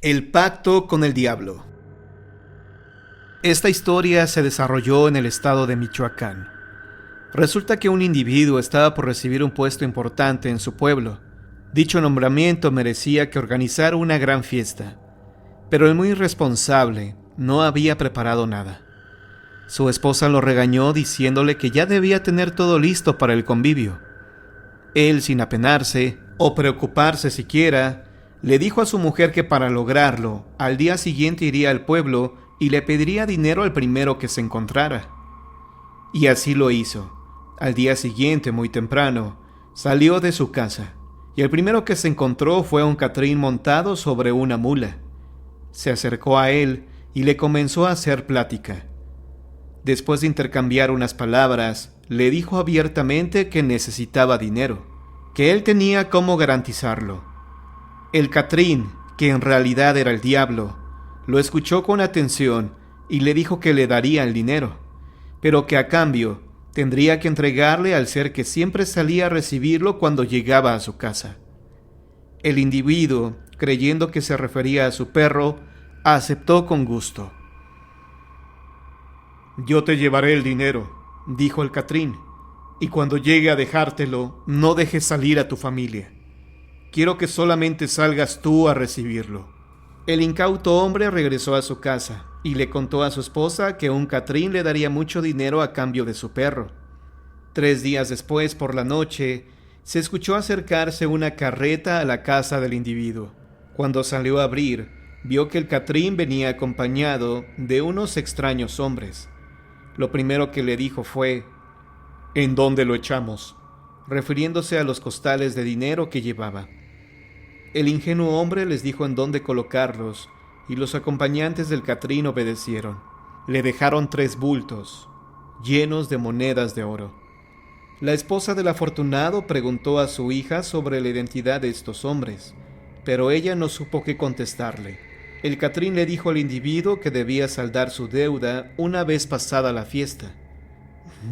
El pacto con el diablo. Esta historia se desarrolló en el estado de Michoacán. Resulta que un individuo estaba por recibir un puesto importante en su pueblo. Dicho nombramiento merecía que organizara una gran fiesta, pero el muy irresponsable no había preparado nada. Su esposa lo regañó diciéndole que ya debía tener todo listo para el convivio. Él, sin apenarse o preocuparse siquiera, le dijo a su mujer que para lograrlo, al día siguiente iría al pueblo y le pediría dinero al primero que se encontrara. Y así lo hizo. Al día siguiente, muy temprano, salió de su casa, y el primero que se encontró fue a un Catrín montado sobre una mula. Se acercó a él y le comenzó a hacer plática. Después de intercambiar unas palabras, le dijo abiertamente que necesitaba dinero, que él tenía cómo garantizarlo. El Catrín, que en realidad era el diablo, lo escuchó con atención y le dijo que le daría el dinero, pero que a cambio tendría que entregarle al ser que siempre salía a recibirlo cuando llegaba a su casa. El individuo, creyendo que se refería a su perro, aceptó con gusto. «Yo te llevaré el dinero», dijo el Catrín, «y cuando llegue a dejártelo, no dejes salir a tu familia. Quiero que solamente salgas tú a recibirlo». El incauto hombre regresó a su casa y le contó a su esposa que un Catrín le daría mucho dinero a cambio de su perro. 3 días después, por la noche, se escuchó acercarse una carreta a la casa del individuo. Cuando salió a abrir, vio que el Catrín venía acompañado de unos extraños hombres. Lo primero que le dijo fue: «¿En dónde lo echamos?», refiriéndose a los costales de dinero que llevaba. El ingenuo hombre les dijo en dónde colocarlos, y los acompañantes del Catrín obedecieron. Le dejaron 3 bultos, llenos de monedas de oro. La esposa del afortunado preguntó a su hija sobre la identidad de estos hombres, pero ella no supo qué contestarle. El Catrín le dijo al individuo que debía saldar su deuda una vez pasada la fiesta.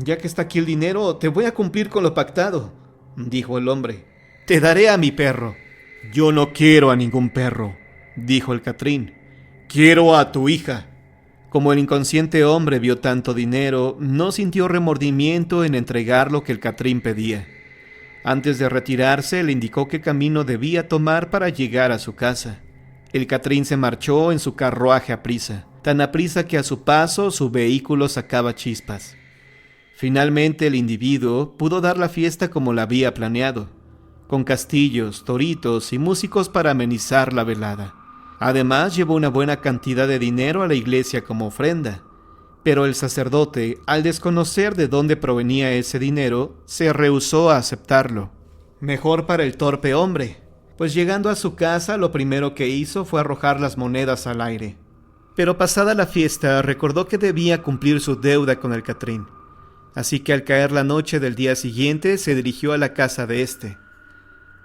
«Ya que está aquí el dinero, te voy a cumplir con lo pactado», dijo el hombre. «Te daré a mi perro». «Yo no quiero a ningún perro», dijo el Catrín. «Quiero a tu hija». Como el inconsciente hombre vio tanto dinero, no sintió remordimiento en entregar lo que el Catrín pedía. Antes de retirarse, le indicó qué camino debía tomar para llegar a su casa. El Catrín se marchó en su carruaje aprisa, tan aprisa que a su paso su vehículo sacaba chispas. Finalmente el individuo pudo dar la fiesta como la había planeado, con castillos, toritos y músicos para amenizar la velada. Además, llevó una buena cantidad de dinero a la iglesia como ofrenda, pero el sacerdote, al desconocer de dónde provenía ese dinero, se rehusó a aceptarlo. Mejor para el torpe hombre, pues llegando a su casa lo primero que hizo fue arrojar las monedas al aire. Pero pasada la fiesta, recordó que debía cumplir su deuda con el Catrín, así que al caer la noche del día siguiente se dirigió a la casa de éste.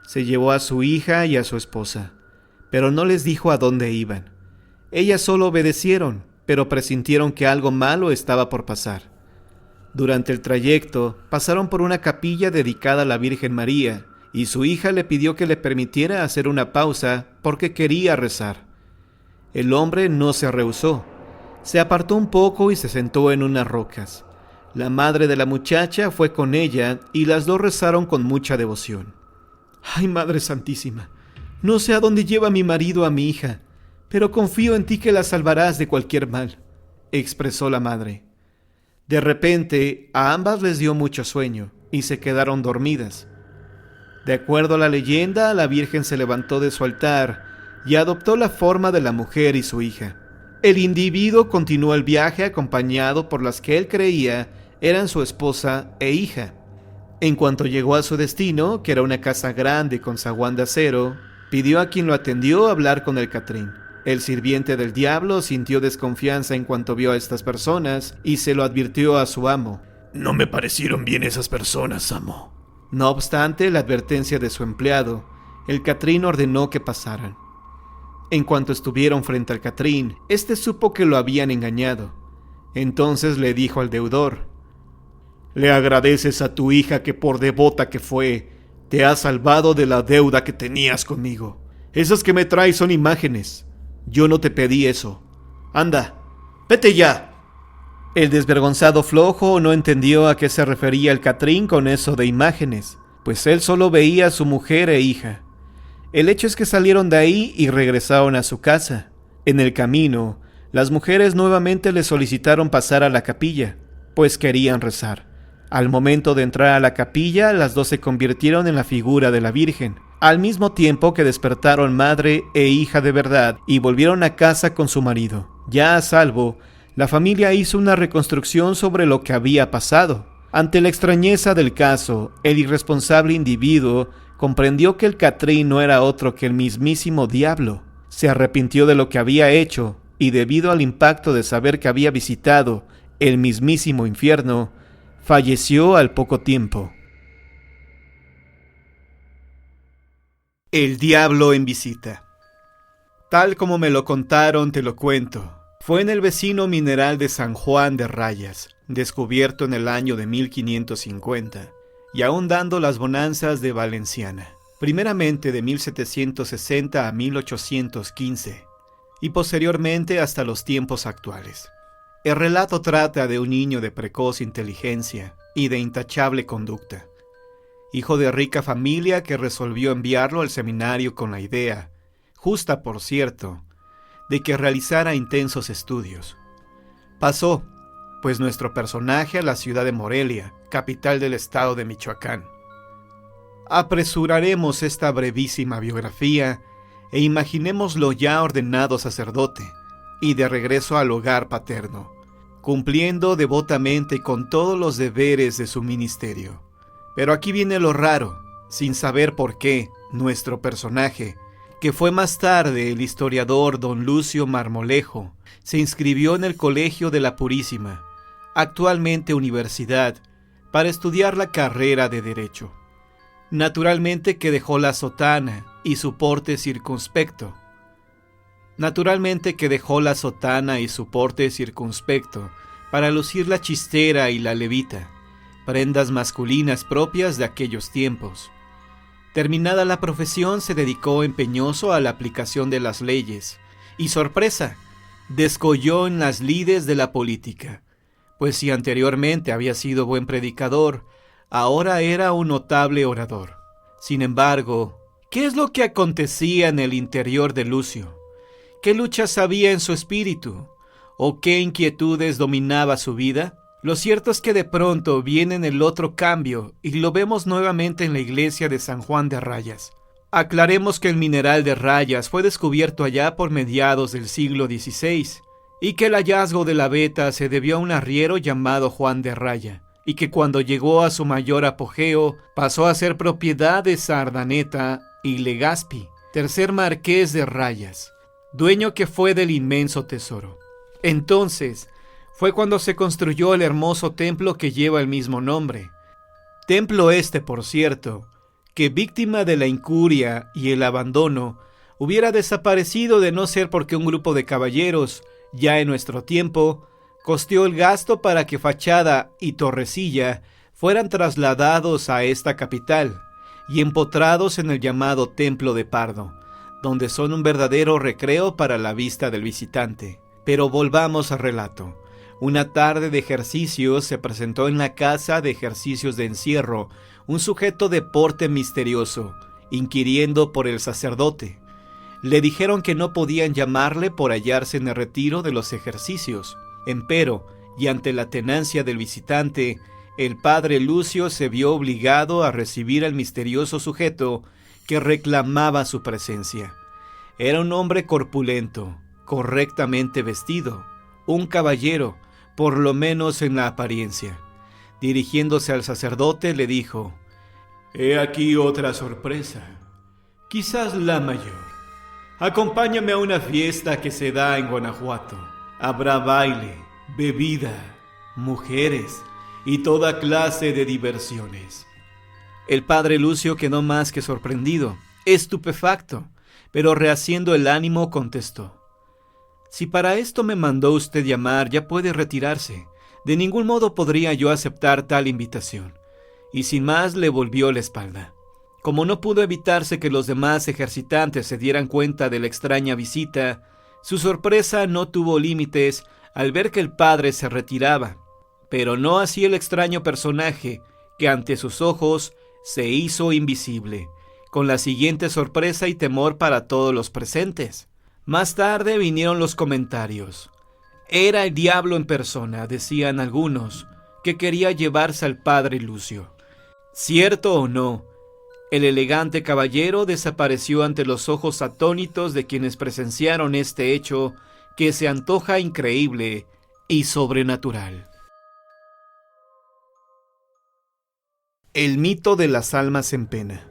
Se llevó a su hija y a su esposa, pero no les dijo a dónde iban. Ellas solo obedecieron, pero presintieron que algo malo estaba por pasar. Durante el trayecto, pasaron por una capilla dedicada a la Virgen María, y su hija le pidió que le permitiera hacer una pausa porque quería rezar. El hombre no se rehusó. Se apartó un poco y se sentó en unas rocas. La madre de la muchacha fue con ella y las dos rezaron con mucha devoción. «Ay, Madre Santísima, no sé a dónde lleva mi marido a mi hija, pero confío en ti que la salvarás de cualquier mal», expresó la madre. De repente, a ambas les dio mucho sueño y se quedaron dormidas. De acuerdo a la leyenda, la Virgen se levantó de su altar y adoptó la forma de la mujer y su hija. El individuo continuó el viaje acompañado por las que él creía eran su esposa e hija. En cuanto llegó a su destino, que era una casa grande con zaguán de acero, pidió a quien lo atendió hablar con el Catrín. El sirviente del diablo sintió desconfianza en cuanto vio a estas personas y se lo advirtió a su amo. «No me parecieron bien esas personas, amo». No obstante la advertencia de su empleado, el Catrín ordenó que pasaran. En cuanto estuvieron frente al Catrín, éste supo que lo habían engañado. Entonces le dijo al deudor: «Le agradeces a tu hija que por devota que fue, te ha salvado de la deuda que tenías conmigo. Esas que me traes son imágenes. Yo no te pedí eso. Anda, vete ya. El desvergonzado flojo no entendió a qué se refería el Catrín con eso de imágenes, pues él solo veía a su mujer e hija. El hecho es que salieron de ahí y regresaron a su casa. En el camino, las mujeres nuevamente le solicitaron pasar a la capilla, pues querían rezar. Al momento de entrar a la capilla, las dos se convirtieron en la figura de la Virgen, al mismo tiempo que despertaron madre e hija de verdad y volvieron a casa con su marido. Ya a salvo, la familia hizo una reconstrucción sobre lo que había pasado. Ante la extrañeza del caso, el irresponsable individuo comprendió que el Catrín no era otro que el mismísimo diablo. Se arrepintió de lo que había hecho y debido al impacto de saber que había visitado el mismísimo infierno, falleció al poco tiempo. El diablo en visita. Tal como me lo contaron, te lo cuento. Fue en el vecino mineral de San Juan de Rayas, descubierto en el año de 1550, y aún dando las bonanzas de Valenciana, primeramente de 1760 a 1815, y posteriormente hasta los tiempos actuales. El relato trata de un niño de precoz inteligencia y de intachable conducta, hijo de rica familia que resolvió enviarlo al seminario con la idea, justa por cierto, de que realizara intensos estudios. Pasó, pues nuestro personaje a la ciudad de Morelia, capital del estado de Michoacán. Apresuraremos esta brevísima biografía e imaginémoslo ya ordenado sacerdote y de regreso al hogar paterno, cumpliendo devotamente con todos los deberes de su ministerio. Pero aquí viene lo raro, sin saber por qué, nuestro personaje, que fue más tarde el historiador don Lucio Marmolejo, se inscribió en el Colegio de la Purísima, actualmente universidad, para estudiar la carrera de Derecho. Naturalmente que dejó la sotana y su porte circunspecto. Para lucir la chistera y la levita, prendas masculinas propias de aquellos tiempos. Terminada la profesión, se dedicó empeñoso a la aplicación de las leyes, y sorpresa, descolló en las lides de la política, pues si anteriormente había sido buen predicador, ahora era un notable orador. Sin embargo, ¿qué es lo que acontecía en el interior de Lucio? ¿Qué luchas había en su espíritu? ¿O qué inquietudes dominaba su vida? Lo cierto es que de pronto viene el otro cambio y lo vemos nuevamente en la iglesia de San Juan de Rayas. Aclaremos que el mineral de Rayas fue descubierto allá por mediados del siglo XVI y que el hallazgo de la veta se debió a un arriero llamado Juan de Raya y que cuando llegó a su mayor apogeo pasó a ser propiedad de Sardaneta y Legazpi, tercer marqués de Rayas, dueño que fue del inmenso tesoro. Entonces fue cuando se construyó el hermoso templo que lleva el mismo nombre. Templo este, por cierto, que víctima de la incuria y el abandono, hubiera desaparecido de no ser porque un grupo de caballeros, ya en nuestro tiempo, costeó el gasto para que fachada y torrecilla fueran trasladados a esta capital y empotrados en el llamado Templo de Pardo, donde son un verdadero recreo para la vista del visitante. Pero volvamos al relato. Una tarde de ejercicios se presentó en la casa de ejercicios de encierro un sujeto de porte misterioso, inquiriendo por el sacerdote. Le dijeron que no podían llamarle por hallarse en el retiro de los ejercicios. Empero, y ante la tenacia del visitante, el padre Lucio se vio obligado a recibir al misterioso sujeto que reclamaba su presencia. Era un hombre corpulento, correctamente vestido, un caballero, por lo menos en la apariencia. Dirigiéndose al sacerdote le dijo: «He aquí otra sorpresa, quizás la mayor. Acompáñame a una fiesta que se da en Guanajuato. Habrá baile, bebida, mujeres y toda clase de diversiones». El padre Lucio quedó más que sorprendido, estupefacto, pero rehaciendo el ánimo contestó: «Si para esto me mandó usted llamar, ya puede retirarse. De ningún modo podría yo aceptar tal invitación». Y sin más le volvió la espalda. Como no pudo evitarse que los demás ejercitantes se dieran cuenta de la extraña visita, Su sorpresa no tuvo límites al ver que el padre se retiraba, pero no así el extraño personaje que ante sus ojos se hizo invisible, con la siguiente sorpresa y temor para todos los presentes. Más tarde vinieron los comentarios. Era el diablo en persona, decían algunos, que quería llevarse al padre Lucio. Cierto o no, el elegante caballero desapareció ante los ojos atónitos de quienes presenciaron este hecho que se antoja increíble y sobrenatural. El mito de las almas en pena.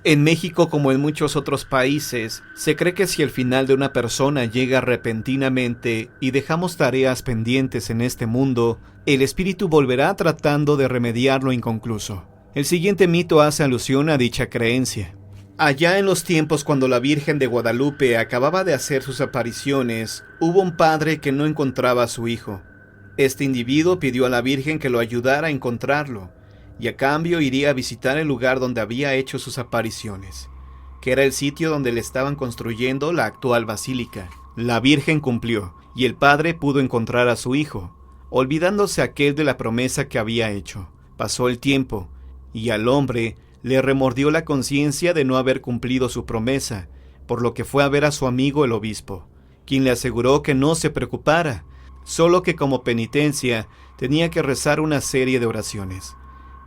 En México, como en muchos otros países, se cree que si el final de una persona llega repentinamente y dejamos tareas pendientes en este mundo, el espíritu volverá tratando de remediar lo inconcluso. El siguiente mito hace alusión a dicha creencia. Allá en los tiempos cuando la Virgen de Guadalupe acababa de hacer sus apariciones, hubo un padre que no encontraba a su hijo. Este individuo pidió a la Virgen que lo ayudara a encontrarlo, y a cambio iría a visitar el lugar donde había hecho sus apariciones, que era el sitio donde le estaban construyendo la actual basílica. La Virgen cumplió, y el padre pudo encontrar a su hijo, olvidándose aquel de la promesa que había hecho. Pasó el tiempo, y al hombre le remordió la conciencia de no haber cumplido su promesa, por lo que fue a ver a su amigo el obispo, quien le aseguró que no se preocupara, solo que como penitencia tenía que rezar una serie de oraciones.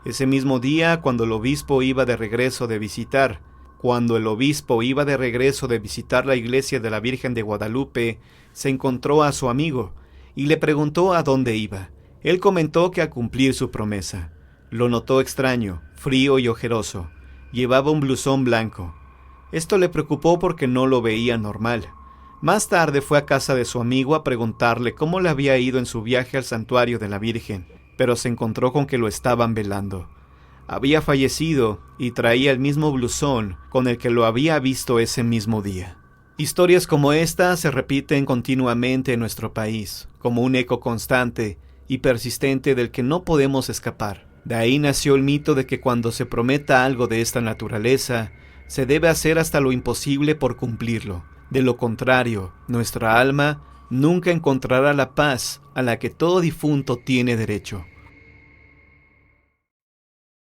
Ese mismo día, cuando el obispo iba de regreso de visitar la iglesia de la Virgen de Guadalupe, se encontró a su amigo y le preguntó a dónde iba. Él comentó que a cumplir su promesa. Lo notó extraño, frío y ojeroso. Llevaba un blusón blanco. Esto le preocupó porque no lo veía normal. Más tarde fue a casa de su amigo a preguntarle cómo le había ido en su viaje al santuario de la Virgen, pero se encontró con que lo estaban velando. Había fallecido y traía el mismo blusón con el que lo había visto ese mismo día. Historias como esta se repiten continuamente en nuestro país, como un eco constante y persistente del que no podemos escapar. De ahí nació el mito de que cuando se prometa algo de esta naturaleza, se debe hacer hasta lo imposible por cumplirlo. De lo contrario, nuestra alma nunca encontrará la paz a la que todo difunto tiene derecho.